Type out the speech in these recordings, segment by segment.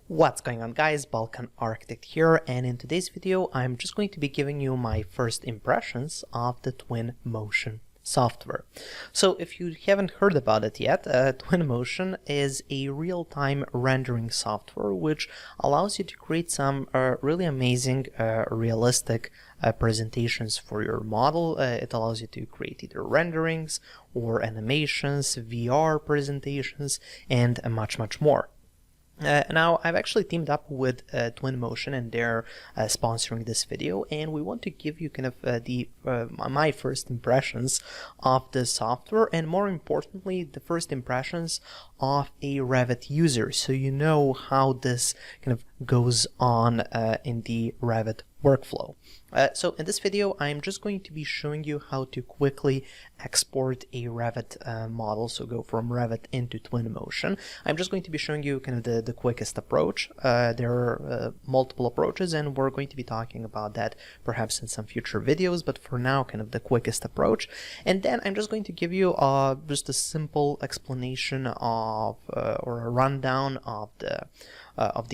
What's going on, guys? Balkan Architect here, and in today's video I'm just going to be giving you my first impressions of the Twinmotion software. So if you haven't heard about it yet, Twinmotion is a real-time rendering software which allows you to create some really amazing realistic presentations for your model. It allows you to create either renderings or animations, VR presentations, and much more. Now, I've actually teamed up with Twinmotion, and they're sponsoring this video, and we want to give you kind of my first impressions of the software, and more importantly, the first impressions of a Revit user, so you know how this kind of goes on in the Revit workflow. So in this video, I'm just going to be showing you how to quickly export a Revit model, so go from Revit into Twinmotion. I'm just going to be showing you kind of the quickest approach. There are multiple approaches, and we're going to be talking about that perhaps in some future videos, but for now, kind of the quickest approach. And then I'm just going to give you just a simple explanation of or a rundown of the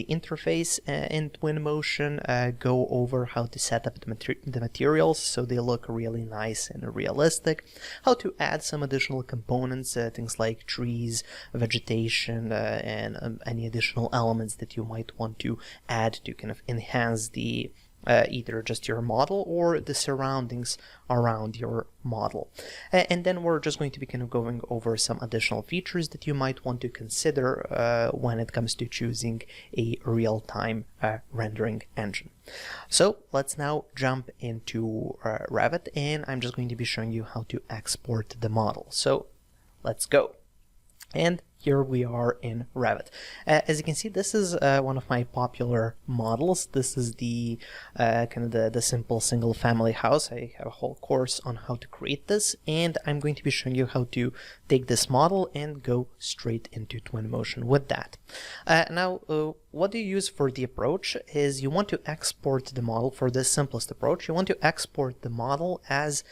interface in Twinmotion, go over how to set up the materials so they look really nice and realistic, how to add some additional components, things like trees, vegetation, and any additional elements that you might want to add to kind of enhance the either just your model or the surroundings around your model. And then we're just going to be kind of going over some additional features that you might want to consider when it comes to choosing a real-time rendering engine. So let's now jump into Revit, and I'm just going to be showing you how to export the model. So let's go. And here we are in Revit. As you can see, this is one of my popular models. This is the kind of the simple single family house. I have a whole course on how to create this, and I'm going to be showing you how to take this model and go straight into Twinmotion with that. Now, what you use for the approach is you want to export the model. For this simplest approach, you want to export the model as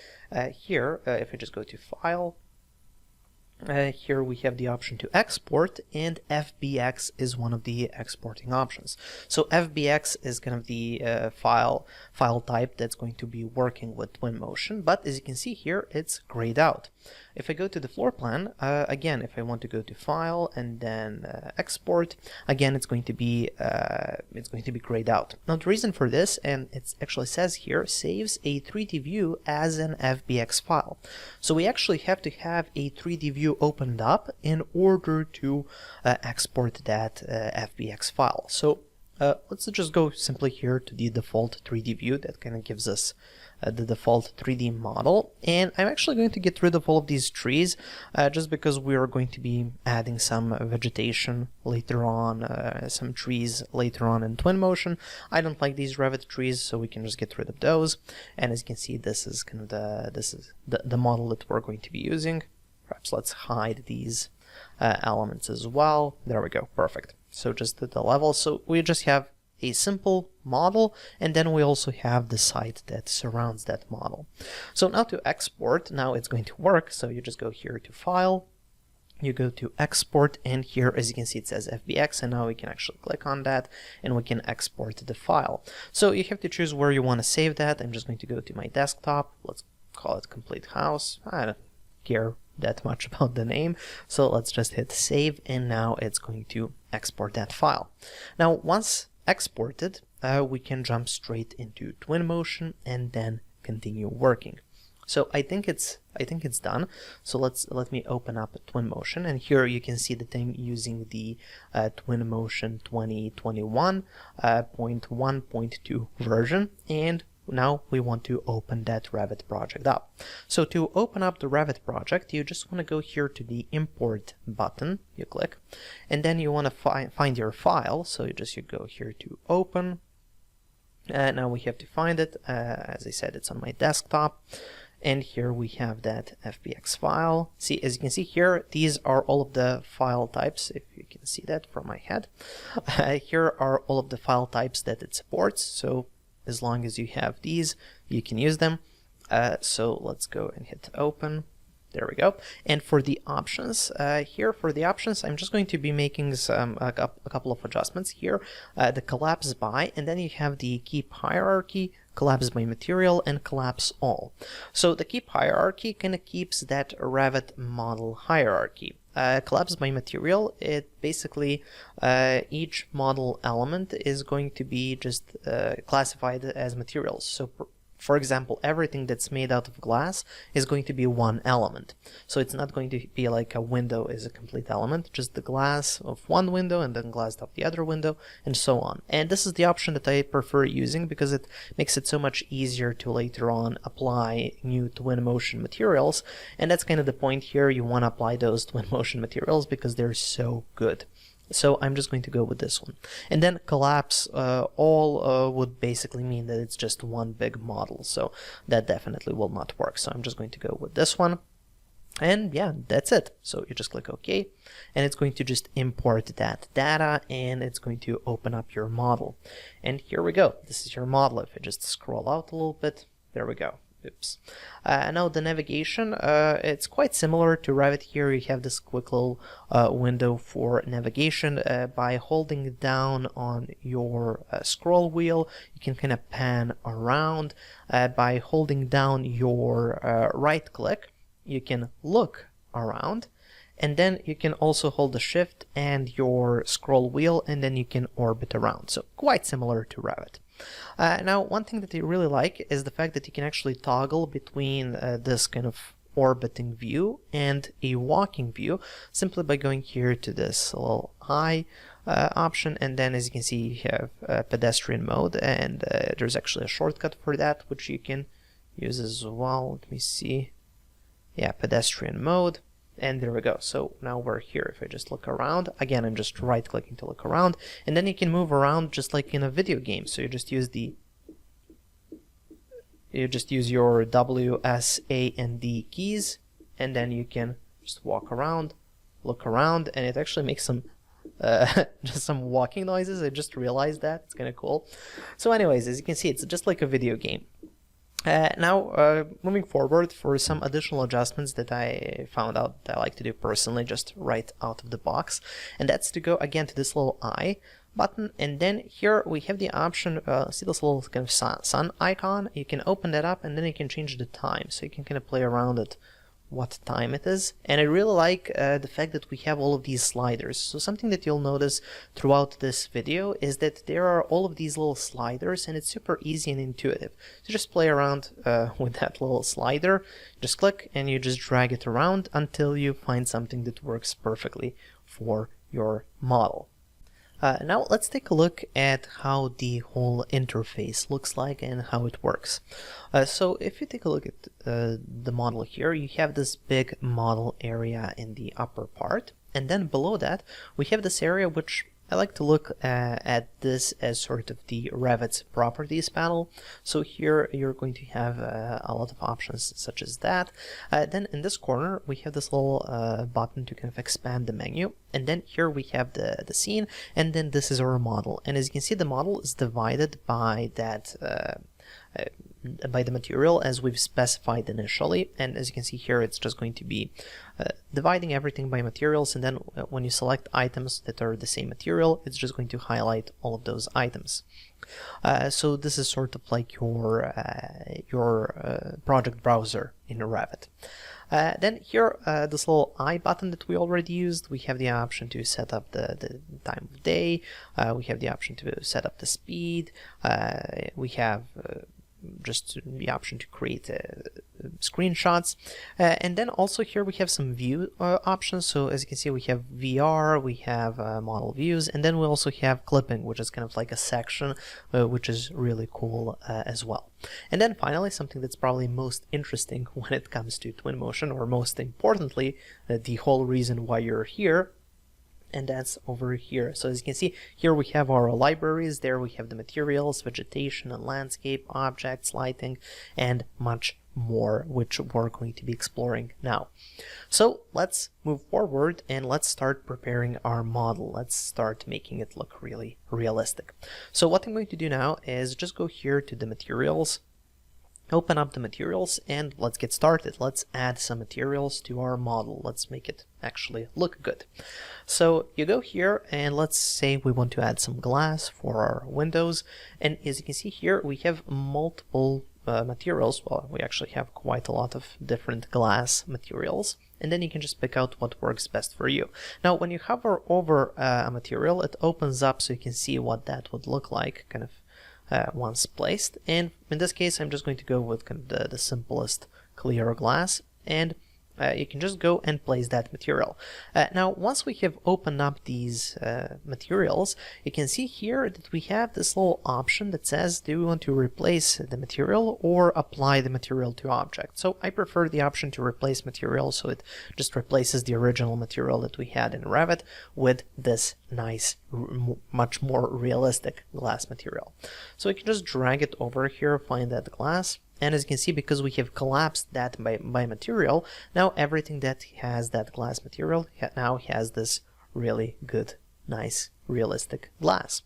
here, if I just go to File, here we have the option to export, and FBX is one of the exporting options. So FBX is kind of the file type that's going to be working with Twinmotion, but as you can see here, it's grayed out. If I go to the floor plan, again, if I want to go to File and then Export, again, it's going to be grayed out. Now, the reason for this, and it actually says here, saves a 3D view as an FBX file. So we actually have to have a 3D view opened up in order to export that FBX file. So let's just go simply here to the default 3D view that kind of gives us the default 3D model, and I'm actually going to get rid of all of these trees just because we are going to be adding some vegetation later on, some trees later on in Twinmotion. I don't like these Revit trees, so we can just get rid of those. And as you can see, this is kind of the model that we're going to be using. Perhaps let's hide these elements as well. There we go, perfect. So just the level. So we just have a simple model, and then we also have the site that surrounds that model. So now to export, now it's going to work. So you just go here to File, you go to Export, and here, as you can see, it says FBX, and now we can actually click on that and we can export the file. So you have to choose where you want to save that. I'm just going to go to my desktop. Let's call it Complete House. I don't care that much about the name, so let's just hit Save, and now it's going to export that file. Now, once exported, we can jump straight into Twinmotion and then continue working. So I think it's done. So let me open up Twinmotion, and here you can see that I'm using the Twinmotion 2021.1.2 version, and now we want to open that Revit project up. So to open up the Revit project, you just want to go here to the Import button, you click, and then you want to find your file. So you go here to Open. Now we have to find it. As I said, it's on my desktop. And here we have that FBX file. See, as you can see here, these are all of the file types, if you can see that from my head. Here are all of the file types that it supports. So as long as you have these, you can use them. So let's go and hit Open. There we go. And for the options, here for the options, I'm just going to be making a couple of adjustments here. The collapse by, and then you have the keep hierarchy, collapse by material, and collapse all. So the keep hierarchy kind of keeps that Revit model hierarchy. Collapse by material, it basically each model element is going to be just classified as materials. So for example, everything that's made out of glass is going to be one element. So it's not going to be like a window is a complete element, just the glass of one window and then glass of the other window and so on. And this is the option that I prefer using because it makes it so much easier to later on apply new Twinmotion materials. And that's kind of the point here. You want to apply those Twinmotion materials because they're so good. So I'm just going to go with this one. And then collapse all would basically mean that it's just one big model. So that definitely will not work. So I'm just going to go with this one. And yeah, that's it. So you just click OK, and it's going to just import that data, and it's going to open up your model. And here we go. This is your model. If I just scroll out a little bit, there we go. Oops. Now the navigation, it's quite similar to Revit. Here you have this quick little window for navigation. By holding down on your scroll wheel, you can kind of pan around. By holding down your right click, you can look around. And then you can also hold the shift and your scroll wheel, and then you can orbit around. So quite similar to Revit. Now, one thing that I really like is the fact that you can actually toggle between this kind of orbiting view and a walking view simply by going here to this little eye option, and then as you can see you have pedestrian mode, and there's actually a shortcut for that which you can use as well. Let me see. Yeah, pedestrian mode. And there we go. So now we're here. If I just look around, again, I'm just right clicking to look around, and then you can move around just like in a video game. So you just use your W, S, A, and D keys, and then you can just walk around, look around, and it actually makes some just some walking noises. I just realized that. It's kind of cool. So anyways, as you can see, it's just like a video game. Now, moving forward, for some additional adjustments that I found out that I like to do personally, just right out of the box, and that's to go again to this little eye button, and then here we have the option, see this little kind of sun icon. You can open that up, and then you can change the time, so you can kind of play around at what time it is. And I really like the fact that we have all of these sliders. So something that you'll notice throughout this video is that there are all of these little sliders, and it's super easy and intuitive. So just play around with that little slider, just click and you just drag it around until you find something that works perfectly for your model. Now let's take a look at how the whole interface looks like and how it works. So if you take a look at the model here, you have this big model area in the upper part, and then below that we have this area which I like to look at this as sort of the Revit's properties panel. So here you're going to have a lot of options such as that. Then in this corner we have this little button to kind of expand the menu, and then here we have the scene, and then this is our model. And as you can see, the model is divided by that by the material as we've specified initially, and as you can see here, it's just going to be dividing everything by materials, and then when you select items that are the same material, it's just going to highlight all of those items. So this is sort of like your project browser in Revit. Then here, this little I button that we already used, we have the option to set up the time of day, we have the option to set up the speed, we have just the option to create screenshots, and then also here we have some view options. So as you can see, we have VR, we have model views, and then we also have clipping, which is kind of like a section, which is really cool as well. And then finally, something that's probably most interesting when it comes to Twinmotion, or most importantly, the whole reason why you're here, and that's over here. So as you can see, here we have our libraries, there we have the materials, vegetation and landscape, objects, lighting, and much more, which we're going to be exploring now. So let's move forward and let's start preparing our model. Let's start making it look really realistic. So what I'm going to do now is just go here to the materials, open up the materials and let's get started. Let's add some materials to our model. Let's make it actually look good. So you go here and let's say we want to add some glass for our windows, and as you can see here we have multiple materials. Well, we actually have quite a lot of different glass materials, and then you can just pick out what works best for you. Now when you hover over a material, it opens up so you can see what that would look like kind of once placed, and in this case I'm just going to go with kind of the simplest clear glass, and you can just go and place that material. Now once we have opened up these materials, you can see here that we have this little option that says, do we want to replace the material or apply the material to object? So I prefer the option to replace material, so it just replaces the original material that we had in Revit with this nice, much more realistic glass material. So we can just drag it over here, find that glass, and as you can see, because we have collapsed that by material, now everything that has that glass material now has this really good, nice, realistic glass.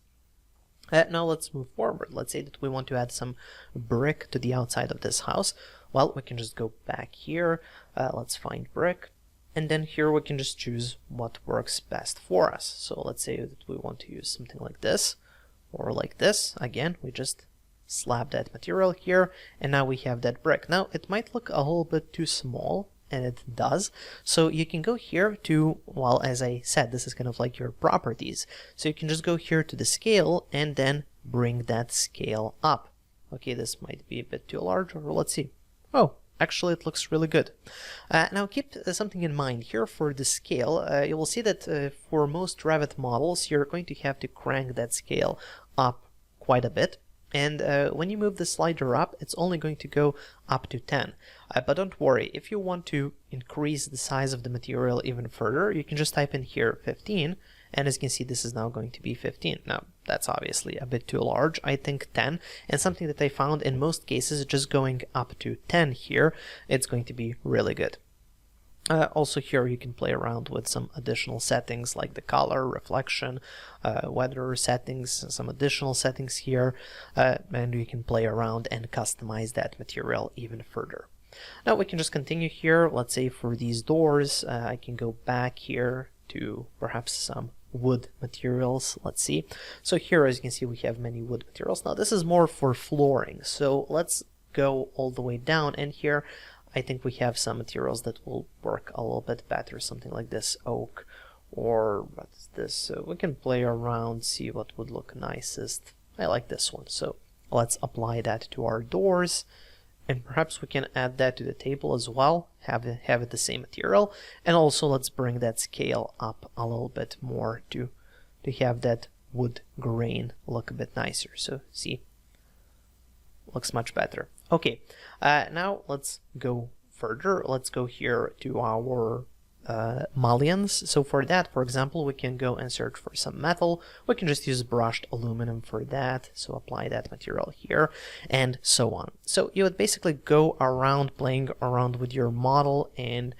Now let's move forward. Let's say that we want to add some brick to the outside of this house. Well, we can just go back here, let's find brick, and then here we can just choose what works best for us. So let's say that we want to use something like this, or like this. Again, we just slap that material here, and now we have that brick. Now it might look a little bit too small, and it does, so you can go here to, well, as I said, this is kind of like your properties, so you can just go here to the scale and then bring that scale up. Okay, this might be a bit too large, or let's see. Oh, actually it looks really good. Now keep something in mind here for the scale. You will see that for most Revit models you're going to have to crank that scale up quite a bit. And when you move the slider up, it's only going to go up to 10. But don't worry, if you want to increase the size of the material even further, you can just type in here 15, and as you can see, this is now going to be 15. Now, that's obviously a bit too large. I think 10, and something that I found in most cases, just going up to 10 here, it's going to be really good. Also here you can play around with some additional settings like the color, reflection, weather settings, some additional settings here, and you can play around and customize that material even further. Now we can just continue here. Let's say for these doors, I can go back here to perhaps some wood materials. Let's see. So here, as you can see, we have many wood materials. Now this is more for flooring, so let's go all the way down, and here I think we have some materials that will work a little bit better, something like this oak, or what's this? So we can play around, see what would look nicest. I like this one, so let's apply that to our doors, and perhaps we can add that to the table as well, have it the same material, and also let's bring that scale up a little bit more to have that wood grain look a bit nicer. So see, looks much better. Okay, now let's go further. Let's go here to our mullions. So for that, for example, we can go and search for some metal. We can just use brushed aluminum for that, so apply that material here, and so on. So you would basically go around playing around with your model and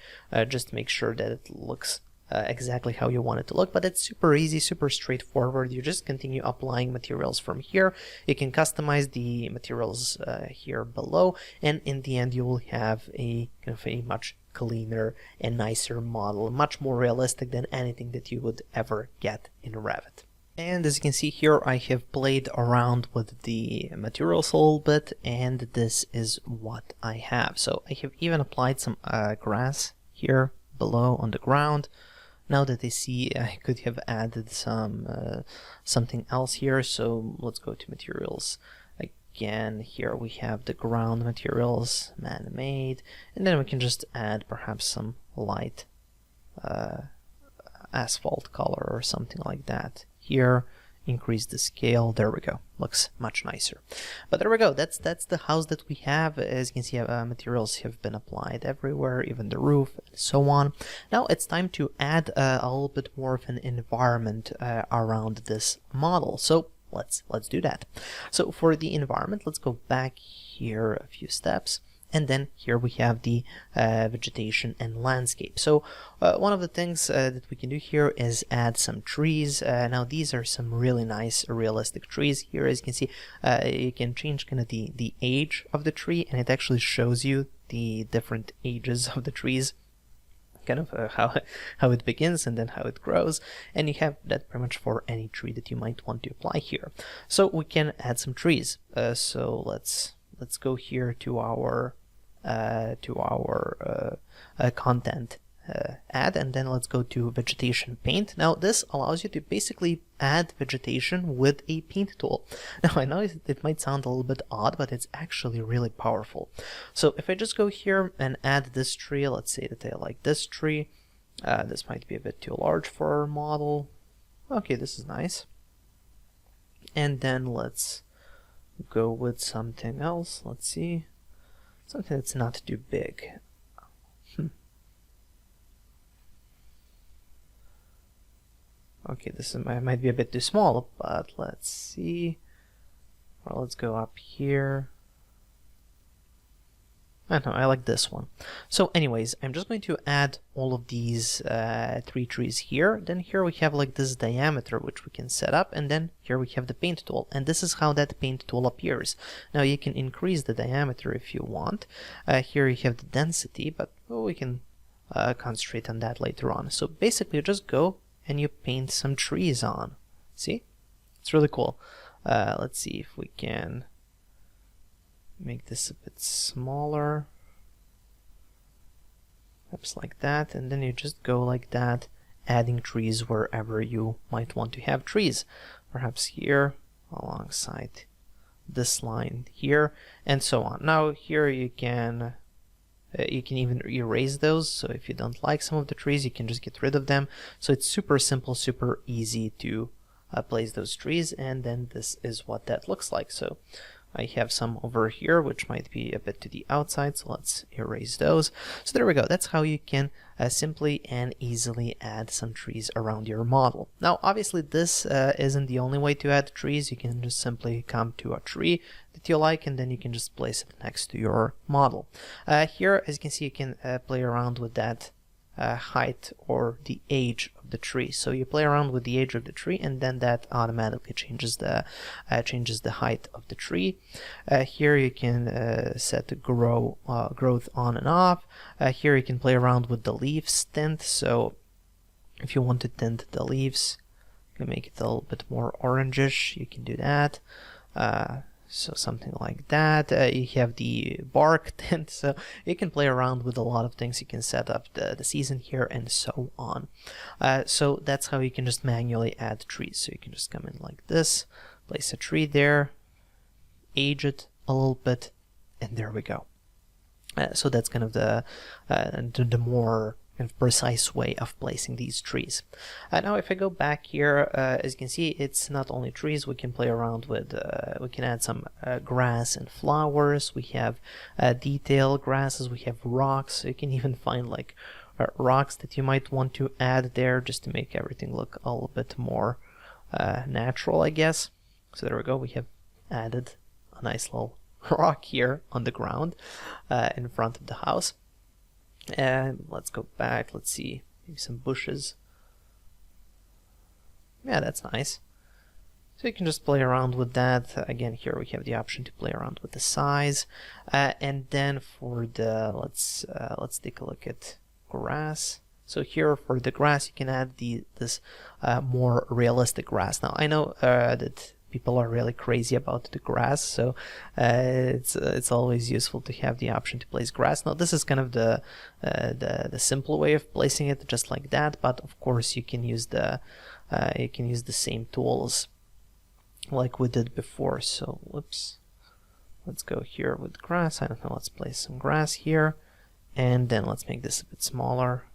just make sure that it looks exactly how you want it to look, but it's super easy, super straightforward. You just continue applying materials from here. You can customize the materials here below, and in the end you will have a kind of a much cleaner and nicer model, much more realistic than anything that you would ever get in Revit. And as you can see here, I have played around with the materials a little bit, and this is what I have. So I have even applied some grass here below on the ground. Now that I see, I could have added some something else here, so let's go to materials. Again, here we have the ground materials, man-made, and then we can just add perhaps some light asphalt color or something like that. Here, increase the scale, there we go, looks much nicer. But there we go, that's the house that we have. As you can see, materials have been applied everywhere, even the roof and so on. Now it's time to add a little bit more of an environment around this model, so let's do that. So for the environment, let's go back here a few steps, And then here we have the vegetation and landscape. So one of the things that we can do here is add some trees. Now these are some really nice realistic trees. Here, as you can see, you can change kind of the age of the tree, and it actually shows you the different ages of the trees, kind of how it begins and then how it grows, and you have that pretty much for any tree that you might want to apply here. So we can add some trees. So let's go here to our content add, and then let's go to vegetation paint. Now this allows you to basically add vegetation with a paint tool. Now I know it might sound a little bit odd, but it's actually really powerful. So if I just go here and add this tree, let's say that I like this tree. This might be a bit too large for our model. Okay, this is nice. And then let's go with something else. Let's see, something that's not too big. Okay, this might be a bit too small, but let's see. Well, let's go up here. I don't know, I like this one. So anyways, I'm just going to add all of these 3 trees here. Then here we have like this diameter which we can set up, and then here we have the paint tool, and this is how that paint tool appears. Now you can increase the diameter if you want. Here you have the density, but we can concentrate on that later on. So basically you just go and you paint some trees on. See? It's really cool. Let's see if we can make this a bit smaller. Perhaps like that, and then you just go like that, adding trees wherever you might want to have trees. Perhaps here, alongside this line here, and so on. Now here you can even erase those, so if you don't like some of the trees, you can just get rid of them. So it's super simple, super easy to place those trees, and then this is what that looks like. So I have some over here which might be a bit to the outside, so let's erase those. So there we go. That's how you can simply and easily add some trees around your model. Now obviously this isn't the only way to add trees. You can just simply come to a tree that you like, and then you can just place it next to your model. Here, as you can see, you can play around with that height or the age of the tree. So you play around with the age of the tree, and then that automatically changes the height of the tree. Here you can set the growth on and off. Here you can play around with the leaves tint. So if you want to tint the leaves, you can make it a little bit more orangish, you can do that. So something like that. You have the bark tint, so you can play around with a lot of things. You can set up the season here and so on. So that's how you can just manually add trees. So you can just come in like this, place a tree there, age it a little bit, and there we go. So that's kind of the more kind of precise way of placing these trees. Now if I go back here, as you can see, it's not only trees. We can play around with, we can add some grass and flowers. We have detail grasses, we have rocks. So you can even find like rocks that you might want to add there just to make everything look a little bit more natural, I guess. So there we go, we have added a nice little rock here on the ground in front of the house. And let's go back, let's see, maybe some bushes. Yeah, that's nice. So you can just play around with that. Again, here we have the option to play around with the size. And then for the, let's take a look at grass. So here for the grass, you can add this more realistic grass. Now I know that people are really crazy about the grass, so it's always useful to have the option to place grass. Now this is kind of the simple way of placing it, just like that. But of course you can use the same tools like we did before. So whoops, let's go here with grass. I don't know. Let's place some grass here, and then let's make this a bit smaller,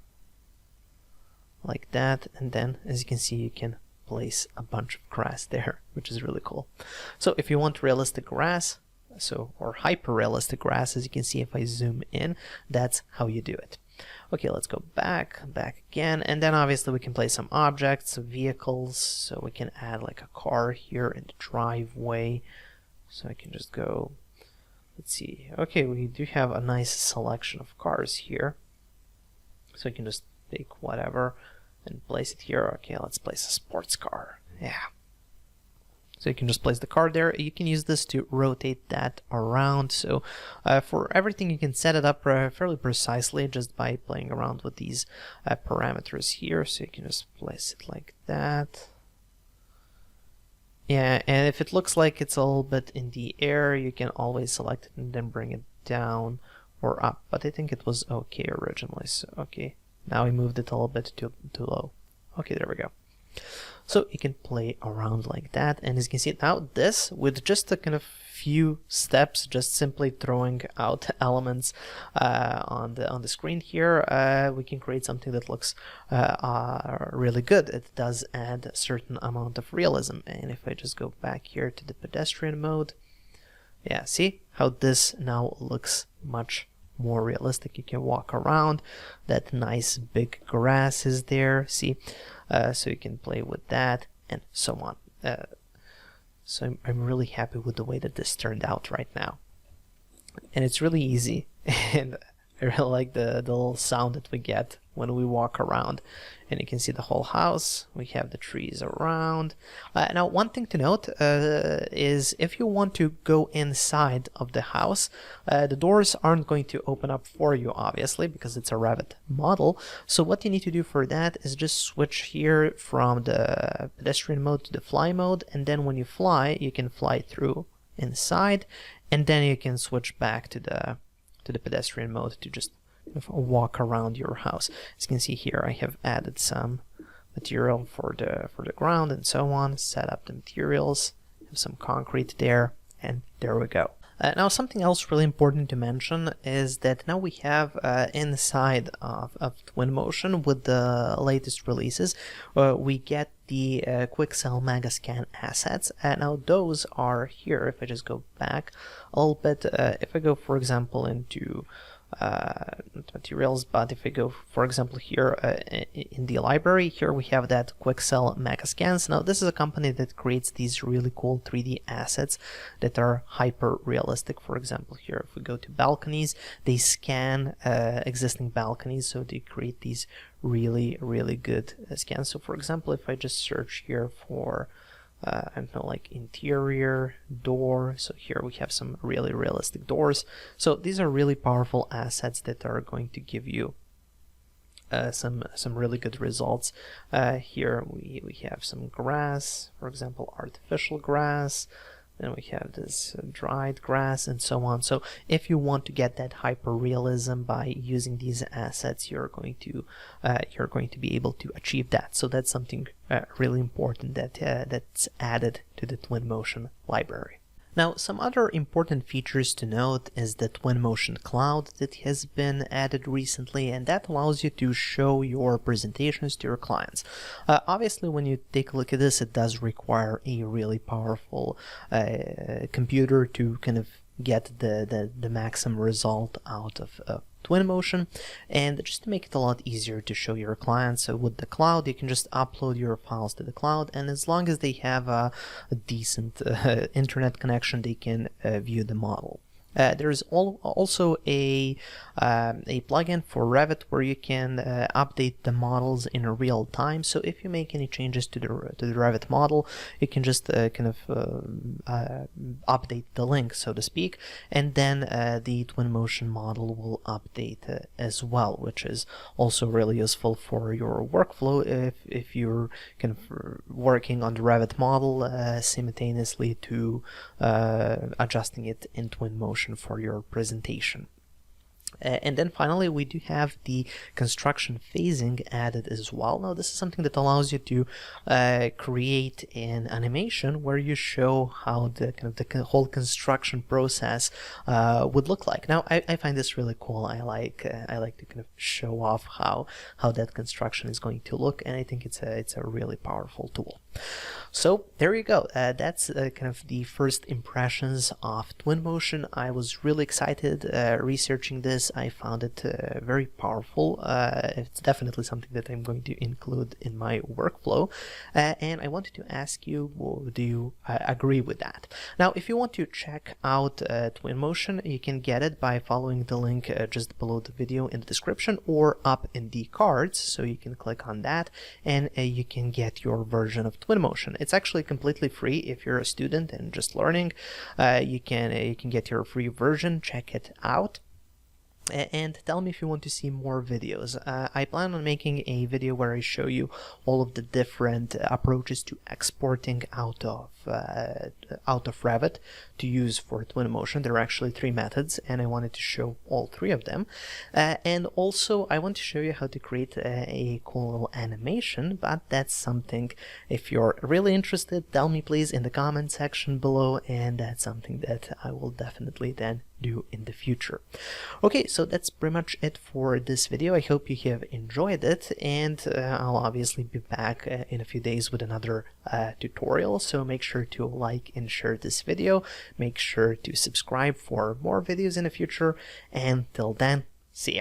like that. And then, as you can see, you can place a bunch of grass there, which is really cool. So if you want realistic grass, or hyper realistic grass, as you can see if I zoom in, that's how you do it. Okay, let's go back again, and then obviously we can place some objects, vehicles. So we can add like a car here in the driveway. So I can just go let's see. Okay, we do have a nice selection of cars here. So you can just take whatever and place it here. Okay, let's place a sports car. Yeah. So you can just place the car there. You can use this to rotate that around. So for everything, you can set it up fairly precisely just by playing around with these parameters here. So you can just place it like that. Yeah, and if it looks like it's a little bit in the air, you can always select it and then bring it down or up. But I think it was okay originally. So okay, now we moved it a little bit too low. Okay, there we go. So you can play around like that, and as you can see now, this with just a kind of few steps, just simply throwing out elements on the screen here, we can create something that looks really good. It does add a certain amount of realism, and if I just go back here to the pedestrian mode, yeah, see how this now looks much more realistic. You can walk around, that nice big grass is there, see, so you can play with that and so on. So I'm really happy with the way that this turned out right now, and it's really easy, and I really like the little sound that we get when we walk around, and you can see the whole house. We have the trees around. Now, one thing to note is if you want to go inside of the house, the doors aren't going to open up for you, obviously, because it's a Revit model. So what you need to do for that is just switch here from the pedestrian mode to the fly mode, and then when you fly, you can fly through inside, and then you can switch back to the pedestrian mode to just walk around your house. As you can see here, I have added some material for the ground and so on, set up the materials, have some concrete there, and there we go. Now, something else really important to mention is that now we have inside of Twinmotion with the latest releases, we get the Quixel Megascan assets. Now those are here. If I just go back a little bit, if I go, for example, into materials, but if I go, for example, here in the library, here we have that Quixel Megascans. Now this is a company that creates these really cool 3D assets that are hyper realistic. For example, here if we go to balconies, they scan existing balconies, so they create these really good scans. So for example, if I just search here for I don't know, like interior door, so here we have some really realistic doors. So these are really powerful assets that are going to give you some really good results. Here we have some grass, for example, artificial grass. Then we have this dried grass and so on. So if you want to get that hyper realism by using these assets, you're going to be able to achieve that. So that's something really important that's added to the Twinmotion library. Now, some other important features to note is the Twinmotion Cloud that has been added recently, and that allows you to show your presentations to your clients. Obviously, when you take a look at this, it does require a really powerful computer to kind of get the maximum result out of Twinmotion, and just to make it a lot easier to show your clients, so with the cloud you can just upload your files to the cloud, and as long as they have a decent internet connection, they can view the model. There's also a plugin for Revit where you can update the models in real time. So if you make any changes to the Revit model, you can just kind of update the link, so to speak, and then the Twinmotion model will update as well, which is also really useful for your workflow if you're kind of working on the Revit model simultaneously to adjusting it in Twinmotion for your presentation. And then finally, we do have the construction phasing added as well. Now, this is something that allows you to create an animation where you show how the whole construction process would look like. Now, I find this really cool. I like to kind of show off how that construction is going to look, and I think it's a really powerful tool. So there you go. That's kind of the first impressions of Twinmotion. I was really excited researching this this. I found it very powerful. It's definitely something that I'm going to include in my workflow, and I wanted to ask you, do you agree with that? Now, if you want to check out Twinmotion, you can get it by following the link just below the video in the description or up in the cards, so you can click on that and you can get your version of Twinmotion. It's actually completely free if you're a student and just learning. You can get your free version. Check it out. And tell me if you want to see more videos. I plan on making a video where I show you all of the different approaches to exporting out of Revit to use for Twinmotion. There are actually 3 methods, and I wanted to show all 3 of them. And also, I want to show you how to create a cool little animation, but that's something, if you're really interested, tell me please in the comment section below, and that's something that I will definitely then do in the future. Okay, so that's pretty much it for this video. I hope you have enjoyed it, and I'll obviously be back in a few days with another tutorial, so make sure to like and share this video. Make sure to subscribe for more videos in the future, and till then, see ya.